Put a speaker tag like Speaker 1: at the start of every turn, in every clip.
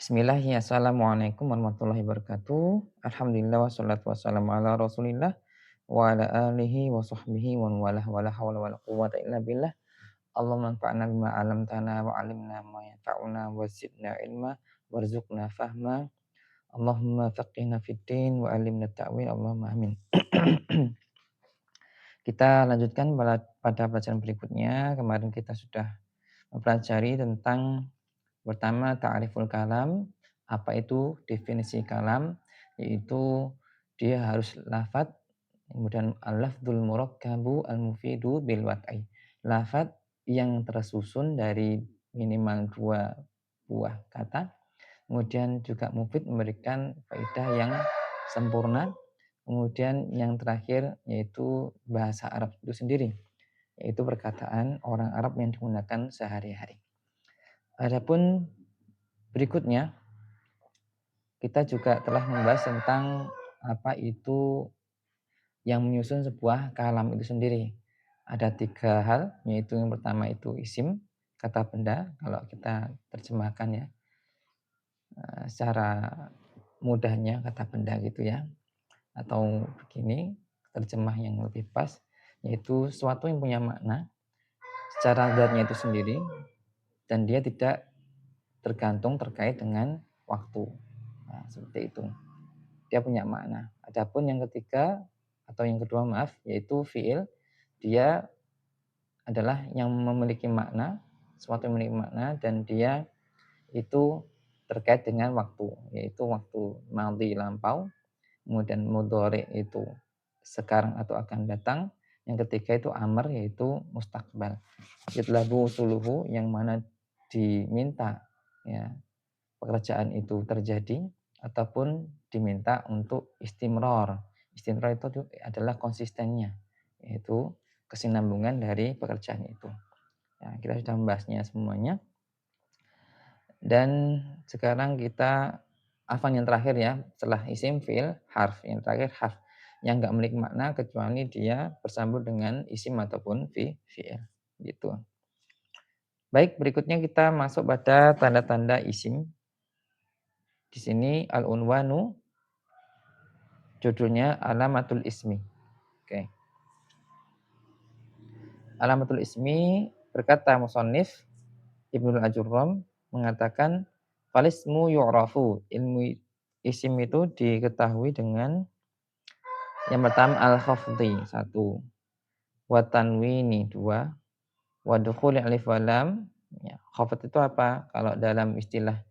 Speaker 1: Bismillah, ya, assalamualaikum warahmatullahi wabarakatuh. Alhamdulillah wassalatu wassalamu ala Rasulillah wa ala alihi wa sahbihi wa walah wala haula wala quwwata illa billah. Allahumma anfa'na bima 'allamtana wa 'allimna ma yanfa'una wa zidna ilma warzuqna fahma. Allahumma faqihna fid din wa 'allimna ta'wil. Allahumma amin. Kita lanjutkan pada pelajaran berikutnya. Kemarin kita sudah mempelajari tentang pertama, ta'riful kalam. Apa itu definisi kalam? Yaitu dia harus lafadz, kemudian al-lafdzul murakkabu al-mufidu bil wad'i. Lafadz yang tersusun dari minimal dua buah kata, kemudian juga mufid memberikan faedah yang sempurna. Kemudian yang terakhir yaitu bahasa Arab itu sendiri, yaitu perkataan orang Arab yang digunakan sehari-hari. Adapun berikutnya, kita juga telah membahas tentang apa itu yang menyusun sebuah kalam itu sendiri. Ada 3 hal, yaitu yang pertama itu isim, kata benda, kalau kita terjemahkan ya, secara mudahnya kata benda gitu ya. Atau begini, terjemah yang lebih pas, yaitu sesuatu yang punya makna secara zatnya itu sendiri dan dia tidak tergantung terkait dengan waktu. Nah, seperti itu. Dia punya makna. Adapun yang ketiga atau yang kedua maaf, yaitu fiil, dia adalah yang memiliki makna, sesuatu yang memiliki makna dan dia itu terkait dengan waktu, yaitu waktu madhi lampau, kemudian mudhari itu sekarang atau akan datang, yang ketiga itu amr yaitu mustaqbal. Yutlabu suluhu yang mana diminta ya pekerjaan itu terjadi ataupun diminta untuk istimror. Istimror itu adalah konsistennya, yaitu kesinambungan dari pekerjaan itu. Ya, kita sudah membahasnya semuanya. Dan sekarang kita hafal yang terakhir ya, setelah isim, fi'il, harf. Yang terakhir harf yang enggak memiliki makna kecuali dia bersambung dengan isim ataupun fi'il. Gitu. Baik, berikutnya kita masuk pada tanda-tanda isim. Di sini al-unwanu judulnya alamatul ismi. Oke. Alamatul ismi berkata musannif Ibnul Ajurram mengatakan falismu yu'rafu. Ilmu isim itu diketahui dengan yang pertama al-khafdhi 1, wa tanwini 2, wa dukhuli alif wa lam. Ya, khafd itu apa? Kalau dalam istilah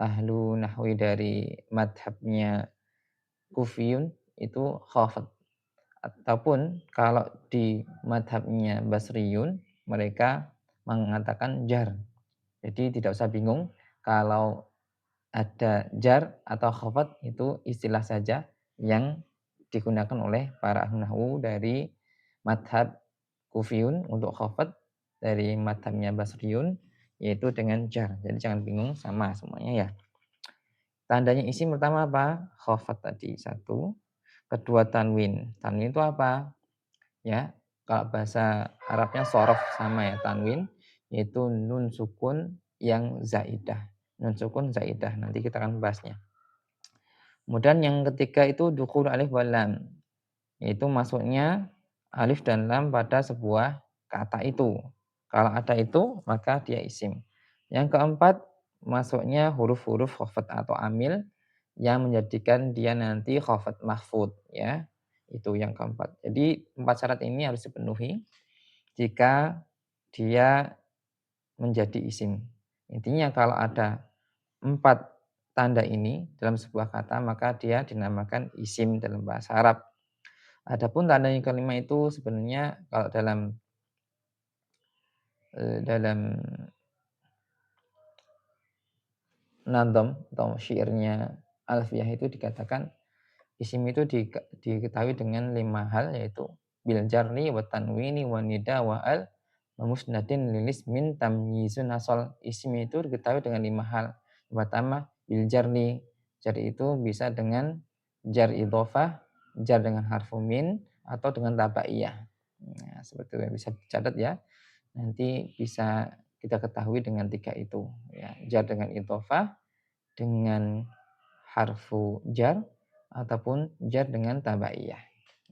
Speaker 1: ahlu nahwi dari madhabnya Kufiyun itu khafd. Ataupun kalau di madhabnya Basriyun mereka mengatakan jar. Jadi tidak usah bingung kalau ada jar atau khafd itu istilah saja yang digunakan oleh para ahli nahwu dari madhab Kufiyun untuk khafd, dari madhabnya Basriyun yaitu dengan jar. Jadi jangan bingung, sama semuanya ya. Tandanya isim pertama apa? Khafd tadi 1. Kedua tanwin. Tanwin itu apa? Ya, kalau bahasa Arabnya shorof sama ya tanwin, yaitu nun sukun yang zaidah. Nun sukun zaidah, nanti kita akan bahasnya. Kemudian yang ketiga itu dukhul alif wal lam, yaitu masuknya alif dan lam pada sebuah kata itu. Kalau ada itu, maka dia isim. Yang keempat, masuknya huruf-huruf khafd atau amil yang menjadikan dia nanti khafd mahfud ya. Itu yang keempat. Jadi 4 syarat ini harus dipenuhi jika dia menjadi isim. Intinya kalau ada 4 tanda ini dalam sebuah kata maka dia dinamakan isim dalam bahasa Arab. Adapun tanda yang kelima itu sebenarnya kalau dalam nadham atau syairnya Alfiyah itu dikatakan isim itu diketahui dengan 5 hal, yaitu bil jarri wa tanwini wa nida wa al wa musnadin lil ismin tamyizun asal. Isim itu diketahui dengan 5 hal. Yang pertama bil jarri. Jarri itu bisa dengan jar idhofah, jar dengan harfu min atau dengan tabaiyah. Nah, seperti itu bisa dicatat ya. Nanti bisa kita ketahui dengan 3 itu ya. Jar dengan idhofah dengan harfu jar ataupun jar dengan tabaiyah.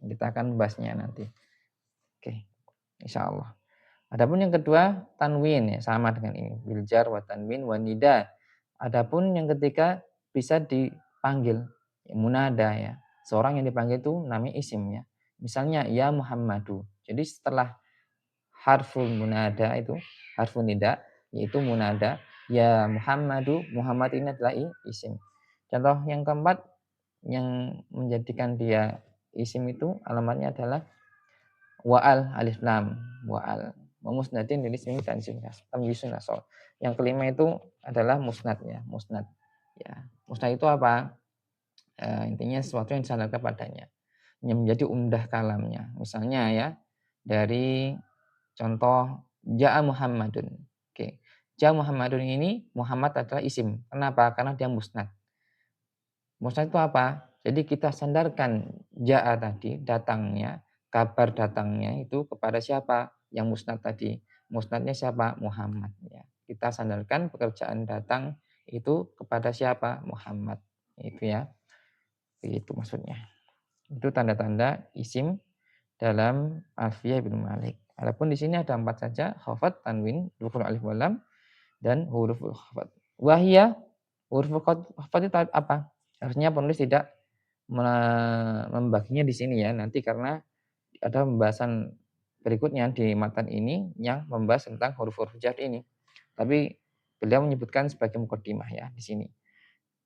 Speaker 1: Kita akan bahasnya nanti. Oke, insyaallah. Adapun yang kedua tanwin ya sama dengan ini, bil jar wa tanwin wa nida. Adapun yang ketiga bisa dipanggil ya, munada ya. Seorang yang dipanggil itu namanya isim ya. Misalnya ya Muhammadu. Jadi setelah harful munada itu harful nida yaitu munada ya Muhammadu, Muhammad ini adalah isim. Contoh yang keempat yang menjadikan dia isim itu alamatnya adalah wa'al alif lam wa'al wa musnadin lil ismi dan tamyisun asal. Yang kelima itu adalah musnad ya, musnad. Ya, musnad itu apa? Intinya sesuatu yang disandarkan padanya, yang menjadi umdah kalamnya. Misalnya ya, dari contoh ja'a Muhammadun. Oke. Ja'a Muhammadun ini Muhammad adalah isim. Kenapa? Karena dia musnad. Musnad itu apa? Jadi kita sandarkan ja'a tadi, datangnya, kabar datangnya itu kepada siapa? Yang musnad tadi. Musnadnya siapa? Muhammad. Ya. Kita sandarkan pekerjaan datang itu kepada siapa? Muhammad. Itu ya. Itu maksudnya. Itu tanda-tanda isim dalam Alfiyah bin Malik. Adapun di sini ada 4 saja, khafat, tanwin, dukul alif walam dan huruf khafat. Wahia huruf khafat itu apa? Harusnya penulis tidak membaginya di sini ya, nanti karena ada pembahasan berikutnya di matan ini yang membahas tentang huruf-huruf jar ini. Tapi beliau menyebutkan sebagai mukaddimah ya di sini.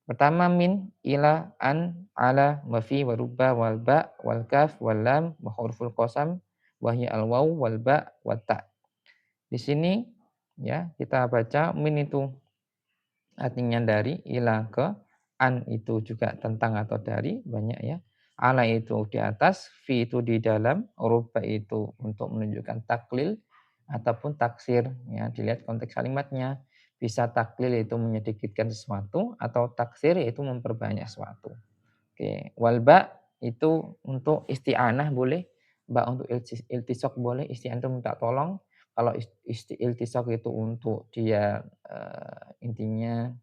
Speaker 1: Pertama min, ila, an, ala, wa fi, wa rubba, wal ba, wal kaf, wal lam, wa huruful qasam, wa hiya al waw, wal ba, wa ta. Di sini ya kita baca min itu artinya dari, ila ke, an itu juga tentang atau dari, banyak ya. Ala itu di atas, fi itu di dalam, rubba itu untuk menunjukkan taklil ataupun taksir ya, dilihat konteks kalimatnya. Bisa taklil itu menyedikitkan sesuatu atau taksir yaitu memperbanyak sesuatu. Oke, wal ba itu untuk isti'anah boleh, ba untuk iltisaq boleh, isti'anah itu minta tolong. Kalau iltisaq itu untuk dia intinya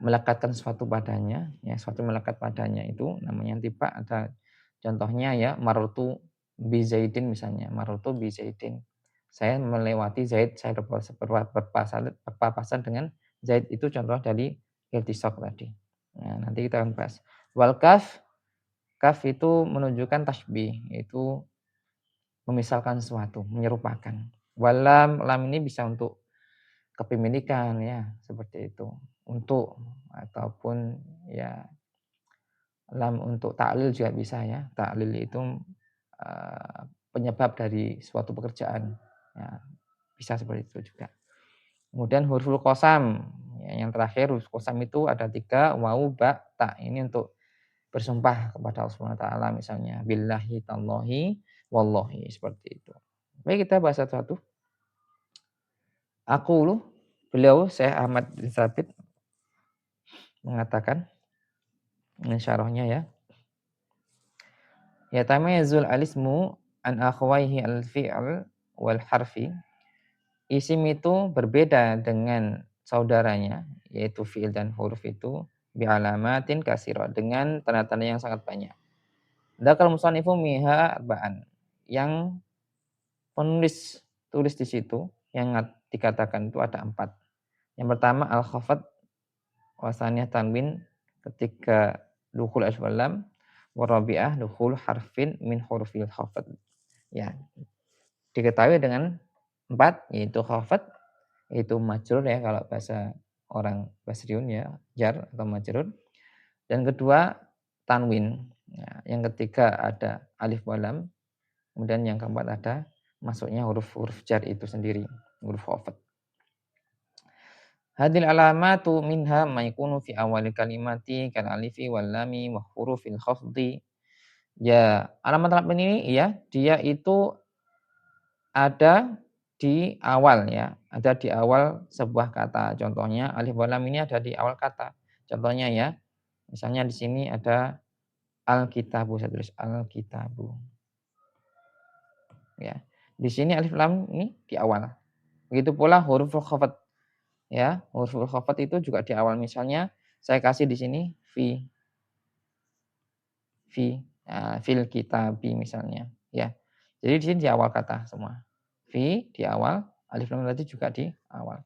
Speaker 1: melekatkan sesuatu padanya, ya sesuatu melekat padanya itu namanya intiba. Ada contohnya ya marartu bi Zaidin misalnya, marartu bi Zaidin. Saya melewati Zaid, saya berpapasan dengan Zaid itu contoh dari iltisaq tadi. Nah, nanti kita akan bahas. Wal kaf, kaf itu menunjukkan tasbih, yaitu memisalkan sesuatu, menyerupakan. Walam, lam ini bisa untuk kepemilikan ya, seperti itu. Untuk ataupun ya lam untuk ta'lil juga bisa ya. Ta'lil itu penyebab dari suatu pekerjaan. Ya, bisa seperti itu juga. Kemudian huruful qasam, ya, yang terakhir huruf qasam itu ada 3, wawu, ba, ta. Ini untuk bersumpah kepada Allah Subhanahu wa taala misalnya billahi tallahi wallahi seperti itu. Baik kita bahas satu-satu. Aku beliau Syekh Ahmad bin Sabit mengatakan ini syarahnya ya. Ya tamayyazul alismu an akhwaihi al-fi'l wal harfi. Isim itu berbeda dengan saudaranya yaitu fi'il dan huruf itu bi'alamatin katsira dengan tanda-tanda yang sangat banyak. Dzakal musannifu miha arba'an. Yang penulis tulis di situ yang dikatakan itu ada 4. Yang pertama al-khafat wasaniyah tanwin ketika dukhul alif wal lam, warabi'ah dukhul harfin min hurufil khafat. Ya, diketahui dengan 4 yaitu khafat yaitu majrur ya kalau bahasa orang Basriun ya, jar atau majrur. Dan kedua tanwin. Ya, yang ketiga ada alif wal lam, kemudian yang keempat ada masuknya huruf-huruf jar itu sendiri, huruf khafat. Hadil alamatu minha ma yakunu fi awalil kalimati kal alifi wal lami wa hurufil khafdi. Ya, alamat-alamat ini ya, dia itu ada di awal ya, ada di awal sebuah kata. Contohnya alif wal lam ini ada di awal kata. Contohnya ya, misalnya di sini ada al-kitabu, saya tulis al-kitabu. Ya. Di sini alif lam ini di awal. Begitu pula huruf khafat. Ya, huruf khafat itu juga di awal misalnya Saya kasih di sini fil kitabi misalnya, ya. Jadi di sini di awal kata semua. Di awal, alif lam tadi juga di awal.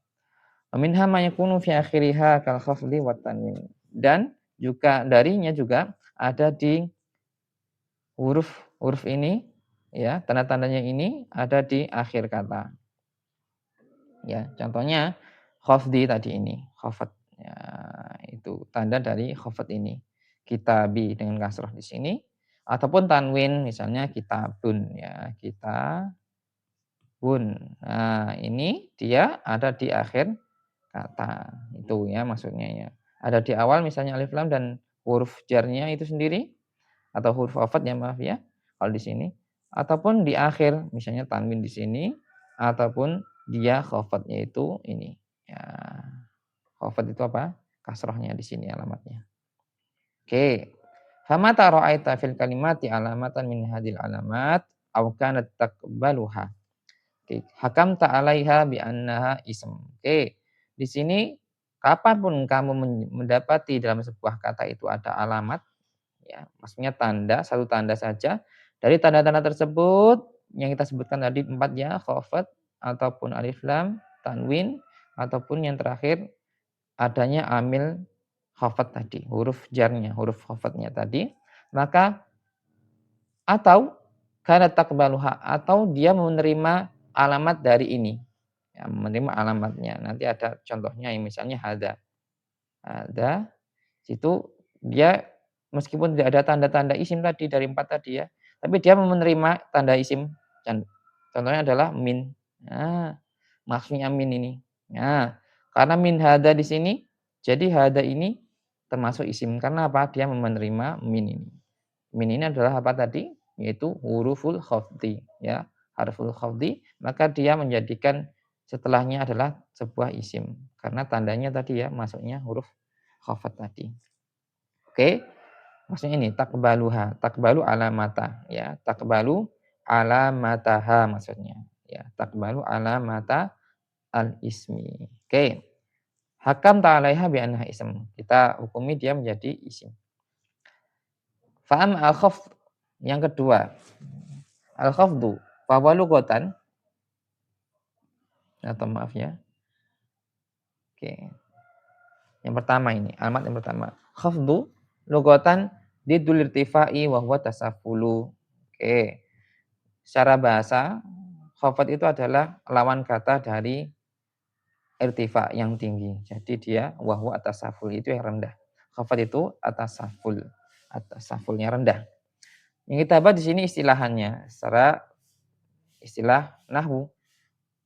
Speaker 1: Wa minha ma yakunu fi akhiriha kal khafdi wat tanwin. Dan juga darinya juga ada di huruf ini, ya, tanda-tandanya ini ada di akhir kata. Ya, contohnya khafdi tadi ini, khafat. Ya, itu tanda dari khafat ini. Kitabi dengan kasrah di sini ataupun tanwin misalnya kitabun ya, kitabun. Nah, ini dia ada di akhir kata. Itu ya maksudnya ya. Ada di awal misalnya alif lam dan huruf jarnya itu sendiri atau huruf khafat ya maaf ya kalau di sini ataupun di akhir misalnya tanwin di sini ataupun dia khafatnya itu ini. Ya, khafat itu apa? Kasrahnya di sini alamatnya. Oke. Famata ra'aita fil kalimati alamatan min hadil alamat aw kanat taqbaluha. Oke, hakamta 'alaiha bi annaha ism. Oke. Di sini kapanpun kamu mendapati dalam sebuah kata itu ada alamat ya, maksudnya tanda, satu tanda saja dari tanda-tanda tersebut yang kita sebutkan tadi 4 ya, khafat ataupun alif lam, tanwin ataupun yang terakhir adanya amil khafat tadi, huruf jarnya, huruf khafatnya tadi, maka atau kana taqbaluha atau dia menerima alamat dari ini. Ya, menerima alamatnya. Nanti ada contohnya yang misalnya hada. Hada situ dia meskipun tidak ada tanda-tanda isim tadi dari 4 tadi ya, tapi dia menerima tanda isim. Contohnya adalah min. Nah, maksudnya min ini. Nah, karena min hada di sini, jadi hada ini termasuk isim. Karena apa? Dia menerima min ini. Min ini adalah apa tadi? Yaitu huruful khafdi, ya. Harful khafdi, maka dia menjadikan setelahnya adalah sebuah isim. Karena tandanya tadi ya, masuknya huruf khafat tadi. Oke? Maksudnya ini takbaluha, takbalu alamata, ya. Takbalu alamataha maksudnya. Ya, takbalu alamata al-ismi. Oke. Hakam ta'alaiha bi annaha ism. Kita hukumi dia menjadi isim. Fa'am al-khafd yang kedua. Al-khafdu fa lughatan atau maaf ya. Oke. Yang pertama ini, alamat yang pertama. Khafdu lughatan didul irtifai wa huwa tasafulu. Oke. Secara bahasa, khafat itu adalah lawan kata dari irtifa yang tinggi. Jadi dia wa huwa tasaful itu yang rendah. Khafat itu atasaful. Atasafulnya rendah. Yang kita bahas di sini istilahannya secara istilah nahwu.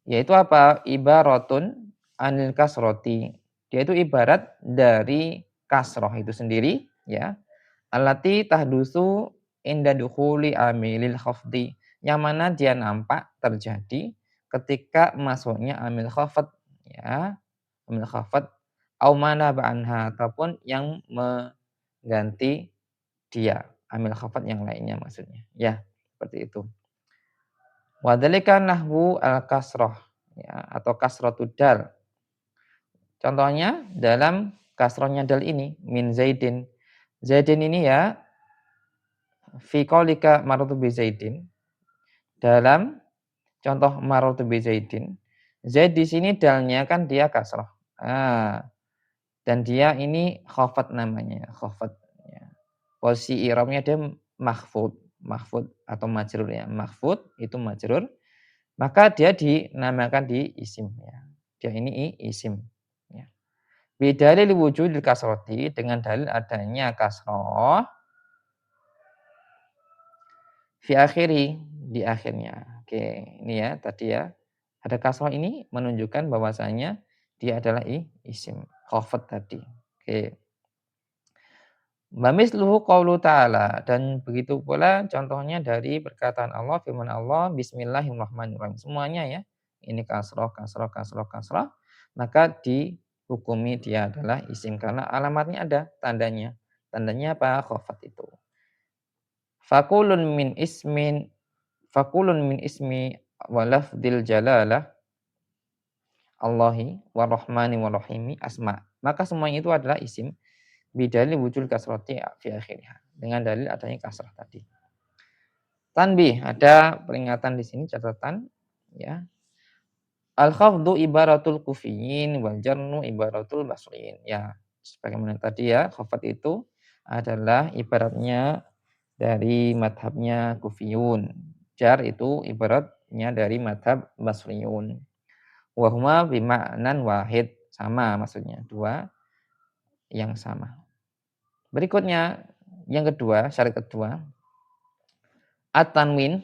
Speaker 1: Yaitu apa? Ibaratun anil kasroti. Dia itu ibarat dari kasroh itu sendiri, ya. Allati tahdusu inda dukhuli amilil khafdi. Yang mana dia nampak terjadi ketika masuknya amil khafat, ya. Amil khafat au mana ba'anha ataupun yang mengganti dia, amil khafat yang lainnya maksudnya. Ya, seperti itu. Wa dzalika nahwu al-kasrah ya atau kasratud dal. Contohnya dalam kasrahnya dal ini min zaidin. Zaidin ini ya fi qaulika marartu bi zaidin. Dalam contoh marartu bi zaidin. Zaid di sini dalnya kan dia kasrah. Ah, dan dia ini khafat namanya, khafat ya. Posisi i'rabnya dia mahfud, mahfud atau majrur ya. Mahfud itu majrur. Maka dia dinamakan di isim ya. Dia ini isim ya. Bidalil wujudil kasroti dengan dalil adanya kasroh fi akhiri di akhirnya. Oke, ini ya tadi ya. Ada kasroh ini menunjukkan bahwasanya dia adalah isim khafat tadi. Oke. Mamisluhu qaulu ta'ala dan begitu pula contohnya dari perkataan Allah firman Allah bismillahirrahmanirrahim. Semuanya ya. Ini kasroh, kasroh, kasroh, kasroh. Maka dihukumi dia adalah isim karena alamatnya ada tandanya. Tandanya apa? Khafat itu. Fakulun min ismin fakulun min ismi wa lafdil jalalah Allahi wa rahmani wa rahimi asma. Maka semuanya itu adalah isim bidalil wujud kasrati fi akhiriha. Dengan dalil adanya kasrah tadi. Tanbih, ada peringatan di sini catatan ya. Al-khafdu ibaratul kufiyin wal jarnu ibaratul basriyin. Ya, sebagaimana tadi ya, khafat itu adalah ibaratnya dari madhabnya kufiyun. Jar itu ibaratnya dari madhab basriyun. Wahuma bima'nan wahid. Sama maksudnya, dua yang sama. Berikutnya, yang kedua, syarat kedua, at-tanwin.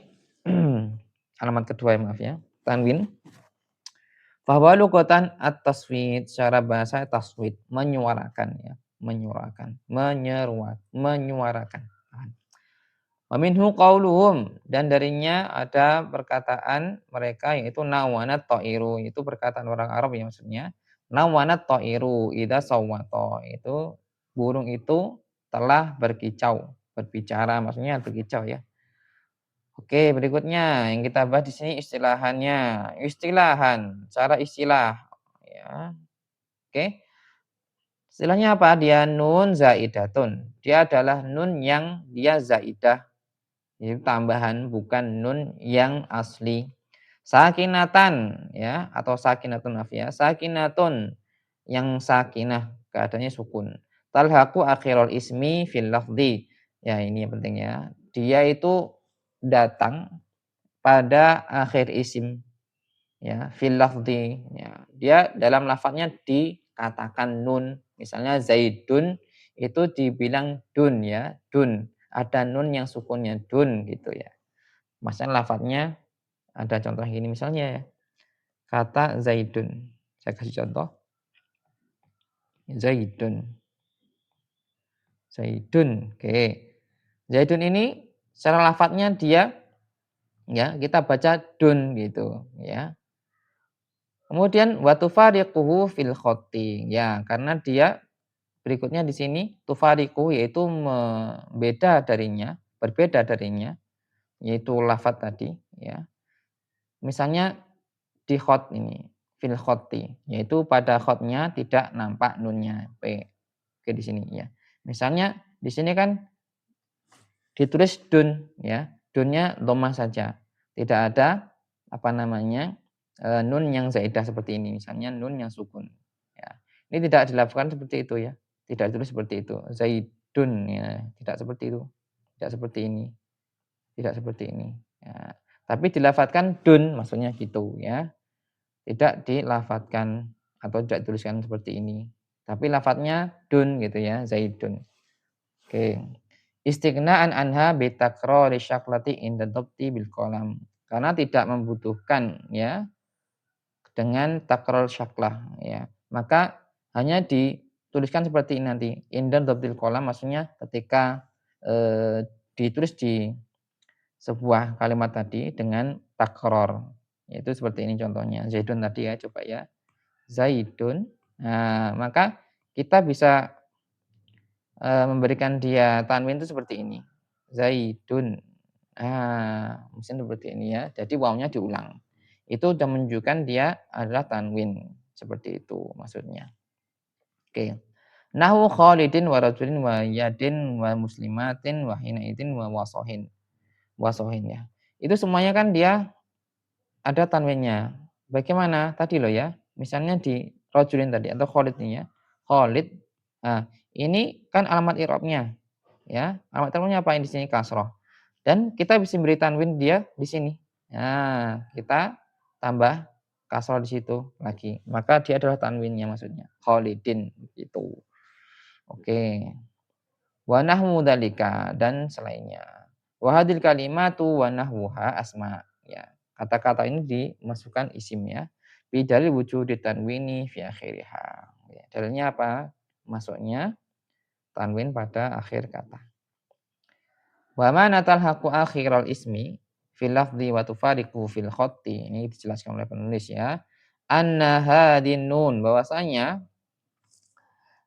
Speaker 1: Alamat kedua, maaf ya. Tanwin. Bahwa lughatan at-taswid, secara bahasa taswid, menyuarakan ya, menyuarakan, menyuarakan. Wa minhu qauluhum, dan darinya ada perkataan mereka yaitu nawanat ta'iru, itu perkataan orang Arab ya maksudnya. Nawanat ta'iru idza sawwata, itu burung itu telah berkicau, berbicara maksudnya berkicau ya. Oke, berikutnya yang kita bahas di sini istilahannya. Istilahan, cara istilah ya. Oke. Istilahnya apa? Dia nun zaidatun. Dia adalah nun yang dia zaidah. Itu tambahan, bukan nun yang asli. Sakinatan ya, atau sakinatun maaf ya. Sakinatun yang sakinah, keadaannya sukun. Talhaqu akhirul ismi fil lafzi. Ya, ini yang penting ya. Dia itu datang pada akhir isim ya, fil lafzi ya. Dia dalam lafadznya dikatakan nun. Misalnya Zaidun itu dibilang dun ya, dun. Ada nun yang sukunnya dun gitu ya. Maksudnya lafadznya ada contoh gini misalnya ya. Kata Zaidun. Saya kasih contoh. Zaidun. Zaidun. Oke. Zaidun ini secara lafadznya dia ya, kita baca dun gitu ya. Kemudian wa tufariquhu fil khatti. Ya, karena dia berikutnya di sini tufariqu yaitu berbeda darinya yaitu lafadz tadi ya. Misalnya di khot ini, fil khotti, yaitu pada khotnya tidak nampak nunnya p. Oke di sini ya. Misalnya di sini kan ditulis dun ya, dunnya dhammah saja. Tidak ada apa namanya nun yang zaidah seperti ini, misalnya nun yang sukun. Ya. Ini tidak dilakukan seperti itu ya, tidak ditulis seperti itu. Zaidun ya, tidak seperti itu, tidak seperti ini, tidak seperti ini. Ya. Tapi dilafatkan dun, maksudnya gitu ya. Tidak dilafatkan atau tidak dituliskan seperti ini. Tapi lafadznya dun gitu ya, zaidun. Oke. Istighna'an anha bitakrari syaklati inda dhabti bil qalam. Karena tidak membutuhkan ya dengan takror syaklah ya. Maka hanya dituliskan seperti ini nanti. Inda dhabtil qalam maksudnya ketika ditulis di sebuah kalimat tadi dengan takror. Yaitu seperti ini contohnya. Zaidun tadi ya, coba ya. Zaidun. Nah, maka kita bisa memberikan dia tanwin itu seperti ini. Zaidun. Mungkin seperti ini ya. Jadi wawunya diulang. Itu sudah menunjukkan dia adalah tanwin. Seperti itu maksudnya. Oke. Nahu Khalidin wa rajulin wa yadin wa muslimatin wa hinaidin wa wasohin. Wasohin ya. Itu semuanya kan dia ada tanwinnya. Bagaimana? Tadi loh ya. Misalnya di rajulin tadi atau Khalid ini ya. Khalid. Nah, ini kan alamat i'rabnya ya. Alamat i'rabnya apa yang di sini kasroh. Dan kita bisa beri tanwin dia di sini. Nah, kita tambah kasroh di situ lagi. Maka dia adalah tanwinnya maksudnya. Khalidin gitu. Oke. Wa nahwu dzalika dan selainnya. Wa hadil kalimatu wa nahwuha asma. Ya, kata-kata ini dimasukkan isim ya. Bidalil wujudi tanwini fi akhiriha. Ya, dalilnya apa? Masuknya tanwin pada akhir kata. Wa ma natalhaqu akhiral ismi fil lafzi wa tufariqu fil khatti. Ini dijelaskan oleh penulis ya. Anna hadin nun, bahwasanya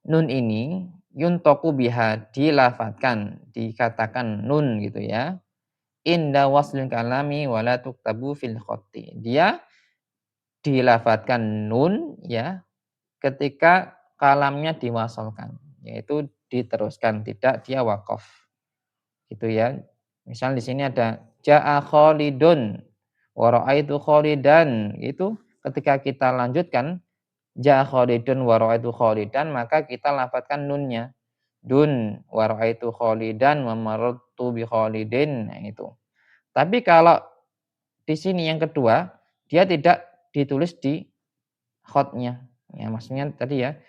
Speaker 1: nun ini yuntoku biha, dilafatkan, dikatakan nun gitu ya. Inda waslin kalami wala tuktabu fil khatti. Dia dilafatkan nun ya ketika kalamnya diwasalkan, yaitu diteruskan, tidak dia wakaf. Gitu ya. Misal di sini ada jaa Khalidun wa raaitu Khalidan, itu ketika kita lanjutkan jaa Khalidun wa raaitu Khalidan, maka kita lafadzkan nunnya. Dun wa raaitu Khalidan wa marartu bi Khalidin. Nah, itu. Tapi kalau di sini yang kedua, dia tidak ditulis di khotnya. Ya, maksudnya tadi ya,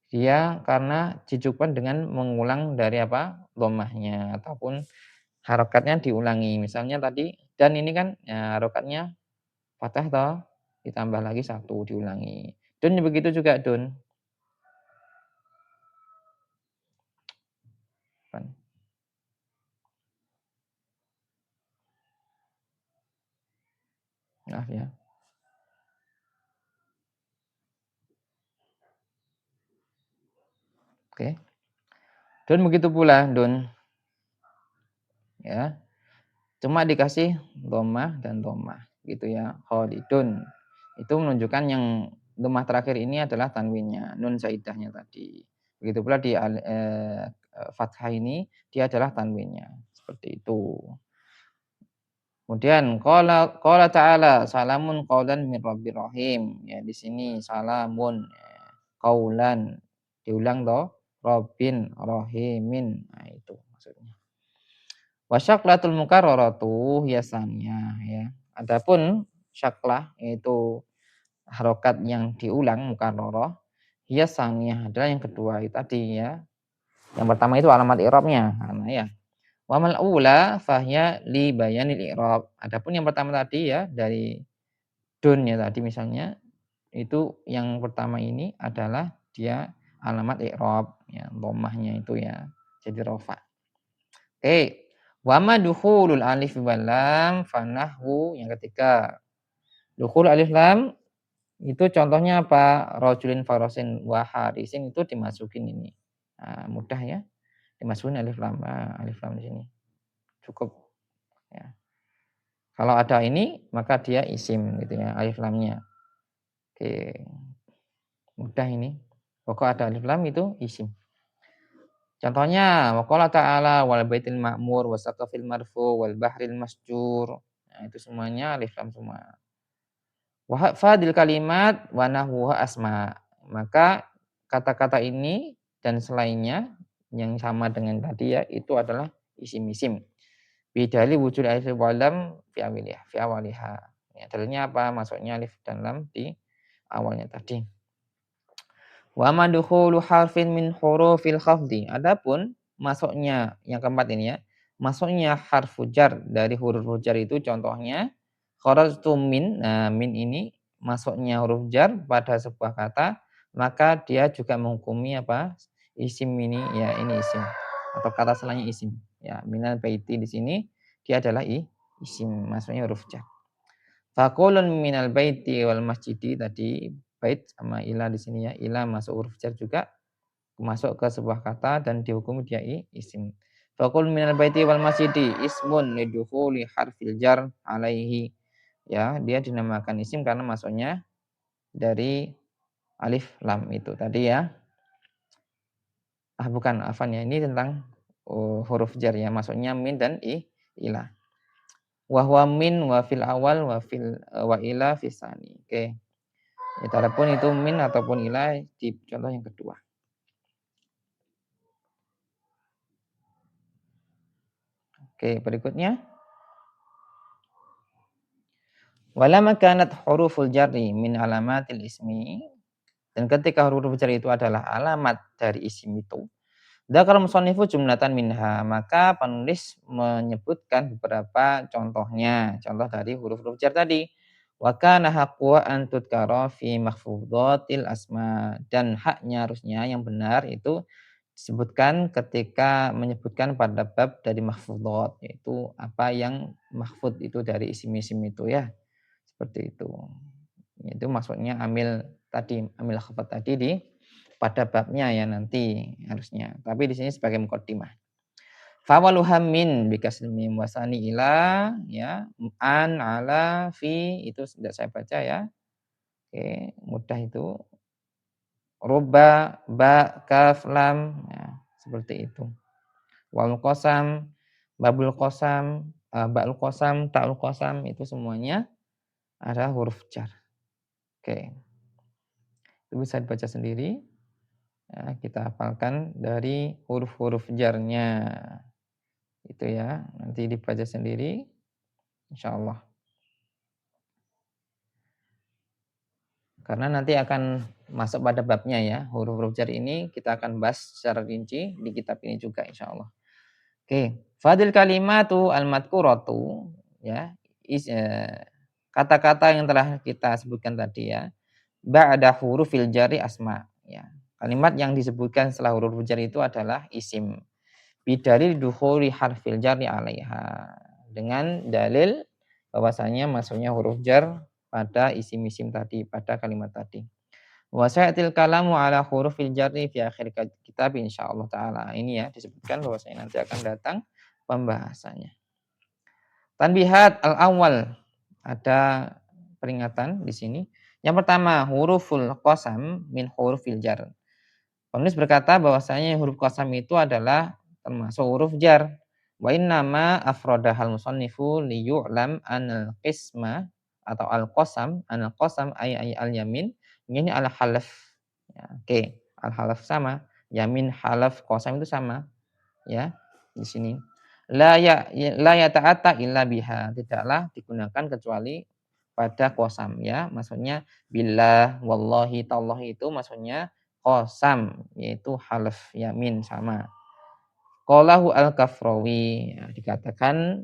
Speaker 1: dia karena dijupkan dengan mengulang dari apa? Dhammahnya ataupun harokatnya diulangi. Misalnya tadi dan ini kan ya, harokatnya fathah toh, ditambah lagi satu diulangi. Dun begitu juga dun. Maaf ya. Oke. Dun begitu pula dun ya. Cuma dikasih dhammah dan dhammah gitu ya. Khalidun. Itu menunjukkan yang dhammah terakhir ini adalah tanwinnya, nun zaidahnya tadi. Begitu pula di fathah ini dia adalah tanwinnya. Seperti itu. Kemudian qala ta'ala salamun qaulan min rabbir rahim. Ya di sini salamun ya, qaulan diulang toh rabbin rahimin. Nah itu maksudnya. Wa syaklatul mukarraratu hiasannya ya. Adapun syaklah yaitu harokat yang diulang mukarrarah hiasannya adalah yang kedua itu tadi ya. Yang pertama itu alamat i'rabnya. Nah ya. Wa mal ula fahya li bayanil i'rab. Adapun yang pertama tadi ya dari dun ya tadi misalnya itu yang pertama ini adalah dia alamat i'rab ya dhammahnya itu ya jadi rafa. Oke. Wa ma dukhulul alif wal lam fanahwu yang ketiga. Dukhul alif lam itu contohnya apa? Rajulin farasin wa harisin itu dimasukin ini. Nah, mudah ya. Dimasukin alif lam. Nah, alif lam di sini. Cukup ya. Kalau ada ini maka dia isim gitu ya, alif lamnya. Oke, mudah ini. Pokok ada alif lam itu isim. Contohnya waqala ta'ala wal baitil ma'mur wasaqafil marfu wal bahril masjur. Nah, itu semuanya alif lam semua. Wa fadil kalimat wa nahwuha asma. Maka kata-kata ini dan selainnya yang sama dengan tadi ya itu adalah isim-isim. Bidali wujud alif wal lam fi awaliha. Ya, dalilnya apa? Masuknya alif dan lam di awalnya tadi. Wa madkhulu harfin min hurufil khafdi. Adapun masuknya yang keempat ini ya. Masuknya harfu jar dari huruf jar itu contohnya kharajtu min. Nah, min ini masuknya huruf jar pada sebuah kata, maka dia juga menghukumi apa? Isim ini ya, ini isim atau kata selainnya isim. Ya, minal baiti di sini dia adalah isim, maksudnya huruf jar. Faqulun minal baiti wal masjidi tadi bait sama ila di sini ya. Ila masuk huruf jar juga masuk ke sebuah kata dan dihukum dia isim. Faqul minal baiti wal masjidi ismun lidukhuli harfil jar alaihi. Ya, dia dinamakan isim karena masuknya dari alif lam itu tadi ya. Bukan afan ya. Ini tentang huruf jar ya. Masuknya min dan ila. Wa huwa min wa fil awal wa ila fisani. Oke. Adapun itu min ataupun ila di contoh yang kedua. Oke, berikutnya. Walama kanat huruful jarri min alamatil ismi. Dan ketika huruf jar itu adalah alamat dari isim itu. Dzakara musannifu jumlatan minha, maka penulis menyebutkan beberapa contohnya, contoh dari huruf-huruf jar tadi. Wa kana haqqu an tudkara fi mahfudzatil asma, dan haknya harusnya yang benar itu disebutkan ketika menyebutkan pada bab dari mahfudzat, yaitu apa yang mahfud itu dari isim-isim itu ya. Seperti itu. Itu maksudnya amil khabar tadi di pada babnya ya nanti harusnya. Tapi di sini sebagai mukaddimah. Fawaluha min bikasri mim wasani ila ya an ala fi itu sudah saya baca ya. Oke, mudah itu. Roba ba kaf lam ya, seperti itu. Wawul qasam, babul qasam, ba'ul qasam, ta'ul qasam itu semuanya adalah huruf jar. Oke, itu bisa dibaca sendiri. Ya, kita hafalkan dari huruf-huruf jarnya. Itu ya, nanti dibaca sendiri insyaallah. Karena nanti akan masuk pada babnya ya. Huruf-huruf jar ini kita akan bahas secara rinci di kitab ini juga insyaallah. Oke, fadil kalimatu al-madhkuratu ya, kata-kata yang telah kita sebutkan tadi ya. Ba'da hurufil jari asma ya. Kalimat yang disebutkan setelah huruf jar itu adalah isim. Bidalil dukhuli harfil jari 'alaiha. Dengan dalil bahwasanya masuknya huruf jar pada isim-isim tadi, pada kalimat tadi. Wa sayatil kalamu ala hurufil jarri fi akhir kitab insyaallah taala. Ini ya disebutkan bahwasanya nanti akan datang pembahasannya. Tanbihat al-awwal, ada peringatan di sini. Yang pertama, huruful qasam min hurufil jar. Penulis berkata bahwasanya huruf qasam itu adalah termasuk huruf jar. Wa innama afradahal musannifu liyu'lam anal qisma atau al-qasam, anal qasam ay al-yamin, ini al-halaf. Ya, oke, al-halaf sama, yamin, halaf, qasam itu sama, ya. Di sini la yata'atta illa biha, tidaklah digunakan kecuali pada qasam ya. Maksudnya billah, wallahi, tallahi itu maksudnya qasam, yaitu halaf, yamin sama. Qalahu al-Kafrawi, ya, dikatakan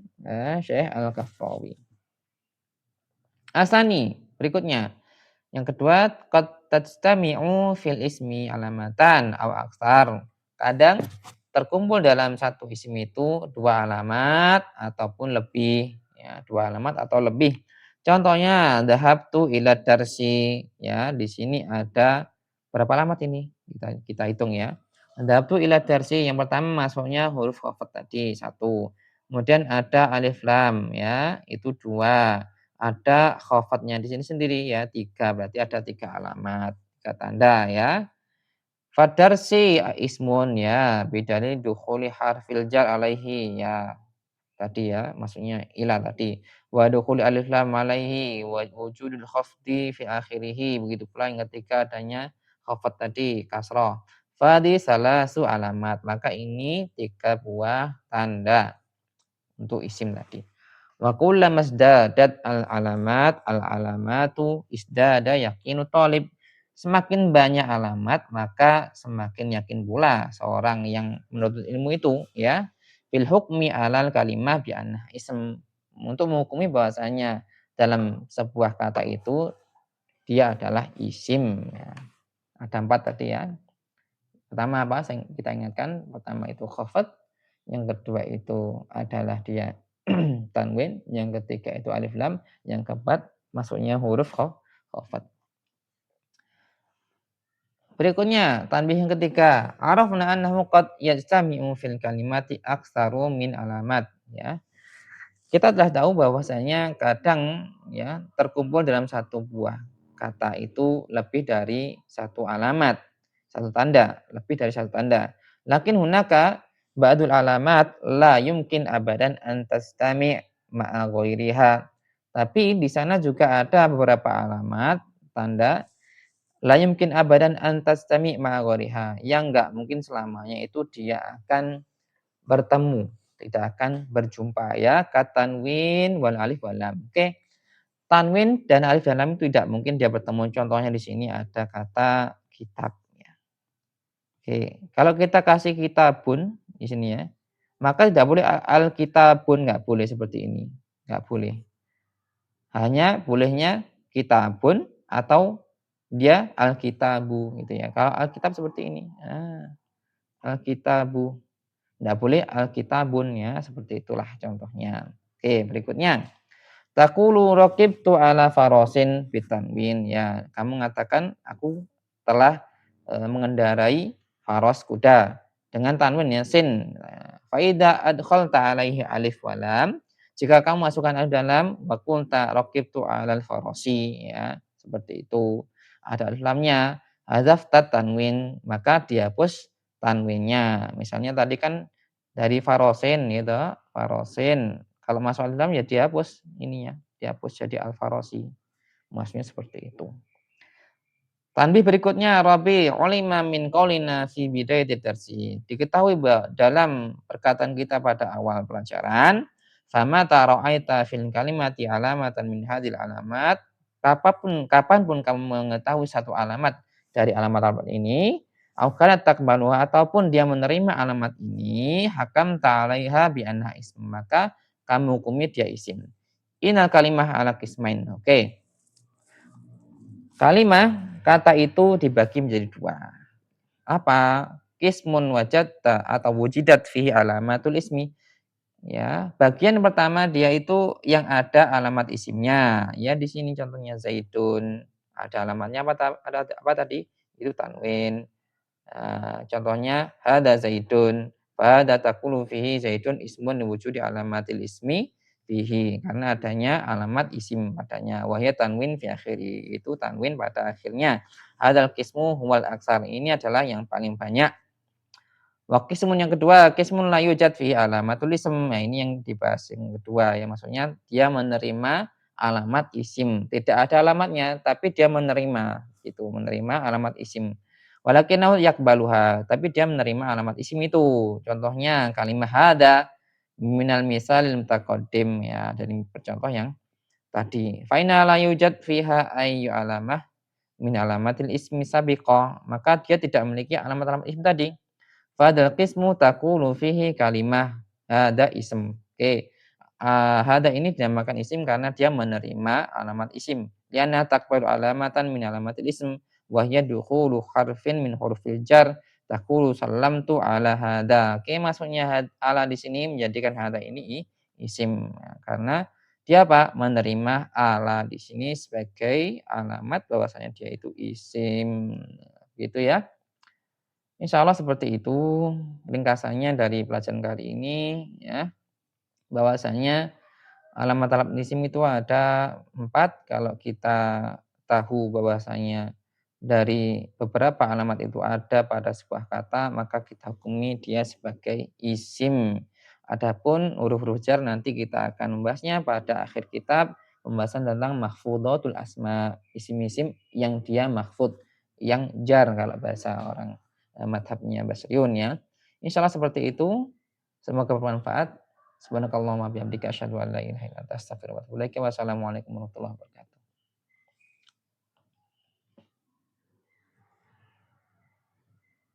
Speaker 1: Syekh al-Kafrawi. Asani, berikutnya. Yang kedua, qad tajtami'u fil ismi alamatan aw aksar. Kadang terkumpul dalam satu isim itu dua alamat ataupun lebih, ya, dua alamat atau lebih. Contohnya dhahabtu ila darsi, ya, di sini ada berapa alamat ini? Kita hitung ya. Dhahabtu ila darsi, yang pertama masuknya huruf khafat tadi satu. Kemudian ada alif lam ya, itu dua. Ada khofatnya di sini sendiri ya, tiga. Berarti ada tiga alamat, tiga tanda ya. Fadarsi ismun ya, bidani dukhuli harfil jar alaihi ya. Tadi ya, maksudnya ila tadi. Wa dukhuli alif lam alaihi wa wujudul khafdi fi akhirih. Begitu pula yang ketiga adanya khafat tadi, kasrah. Fadi salasu alamat. Maka ini tiga buah tanda untuk isim tadi. Wa kullama izdadat al-alamatu isdada yaqinu talib. Semakin banyak alamat maka semakin yakin pula seorang yang menuntut ilmu itu ya. Bil hukmi alal kalimah bi anna ism, untuk menghukumi bahwasanya dalam sebuah kata itu dia adalah isim ya. Ada empat tadi ya. Pertama apa? Kita ingatkan, pertama itu khafat, yang kedua itu adalah dia tanwin, yang ketiga itu alif lam, yang keempat masuknya huruf khafat. Berikutnya, tanbih yang ketiga, arafna annahu qad yajtami'u fil kalimati aktsaru min alamat ya. Kita telah tahu bahwasanya kadang ya terkumpul dalam satu buah kata itu lebih dari satu alamat, satu tanda, lebih dari satu tanda. Lakin hunaka ba'dul alamat la yumkin abadan an tastami' ma'a ghairiha. Tapi di sana juga ada beberapa alamat, tanda la yumkin abadan an tastami' ma'a ghairiha, yang enggak mungkin selamanya itu dia akan bertemu, tidak akan berjumpa ya. Katanwin wal alif wal lam. Oke. Tanwin dan alif dan lam itu tidak mungkin dia bertemu. Contohnya di sini ada kata kitab ya. Oke. Kalau kita kasih kitabun di sini ya, maka tidak boleh al-kitabun, enggak boleh seperti ini. Enggak boleh. Hanya bolehnya kitabun atau dia al-kitabu gitu ya. Kalau alkitab seperti ini. Al-kitabu. Tidak boleh alkitabun ya, seperti itulah contohnya. Oke, berikutnya. Taqulu raqibtu ala farasin bitanwin ya. Kamu mengatakan aku telah mengendarai faras kuda dengan tanwin ya sin. Fa idza adkhalta alaihi alif wa lam, jika kamu masukkan alif dan lam, wa qulta raqibtu alal farasi ya, seperti itu. Ada alif lamnya, hadzafta tanwin, maka dihapus tanwinnya. Misalnya tadi kan dari farosin gitu, farosin. Kalau masuk alif lam ya dihapus ininya, dihapus jadi al-farosi. Maksudnya seperti itu. Tanbih berikutnya Rabi ulima min qaulina fi bidayati darsi. Diketahui bahwa dalam perkataan kita pada awal pelajaran, fama tara'aita fil kalimati alamatan min hadhil alamat, kapanpun kamu mengetahui satu alamat dari alamat-alamat ini, au kanat taqbaluha ataupun dia menerima alamat ini, hakam ta'alaiha bi anha ism, maka kamu hukumi dia isim. Inal kalimah ala qismain. Oke. Kalimah, kata itu dibagi menjadi dua. Apa? Qismun wajadta atau wujidat fihi alamatul ismi. Ya, bagian pertama dia itu yang ada alamat isimnya. Ya, di sini contohnya Zaidun. Ada alamatnya ada apa tadi? Itu tanwin. Contohnya hada Zaidun. Fahada taqulu fihi Zaidun ismun wujudi alamatil ismi fihi, karena adanya alamat isim padanya. Wahya tanwin fi akhiri, itu tanwin pada akhirnya. Hadal kismu huwal aksar, ini adalah yang paling banyak. Wa qismun yang kedua, qismun la yujad fi alamatul ism. Nah, ini yang dibahas yang kedua ya, maksudnya dia menerima alamat isim. Tidak ada alamatnya tapi dia menerima itu, menerima alamat isim. Walakinahu yakbaluha, tapi dia menerima alamat isim itu. Contohnya kalimah hada minal misalil mutaqaddim ya, dari contoh yang tadi. Fa inna la yujad fiha ayyu alamah min alamatil ismi sabiqah, maka dia tidak memiliki alamat-alamat isim tadi. Fadal qismu taqulu fihi kalimah hada ism. Oke. Hada ini dinamakan isim karena dia menerima alamat isim. Lianna taqbalu alamatan min alamatil ism wa hiya dukhulu harfin min hurufil jar taqulu sallamtu ala hada. Oke, maksudnya ala di sini menjadikan hada ini isim. Ya, karena dia apa? Menerima ala di sini sebagai alamat bahwasanya dia itu isim. Gitu ya. Insya Allah seperti itu ringkasannya dari pelajaran kali ini ya, bahwasanya alamat-alamat isim itu ada 4. Kalau kita tahu bahwasanya dari beberapa alamat itu ada pada sebuah kata, maka kita hukumi dia sebagai isim. Adapun huruf-huruf jar nanti kita akan membahasnya pada akhir kitab, pembahasan tentang mahfudzatul asma, isim-isim yang dia mahfud, yang jar kalau bahasa orang madhabnya Basriun ya. Insyaallah seperti itu. Semoga bermanfaat. Subhanakallahumma bihamdika asyhadu an la ilaha illa anta astaghfiruka wa atubu ilaik. Wassalamualaikum warahmatullahi wabarakatuh.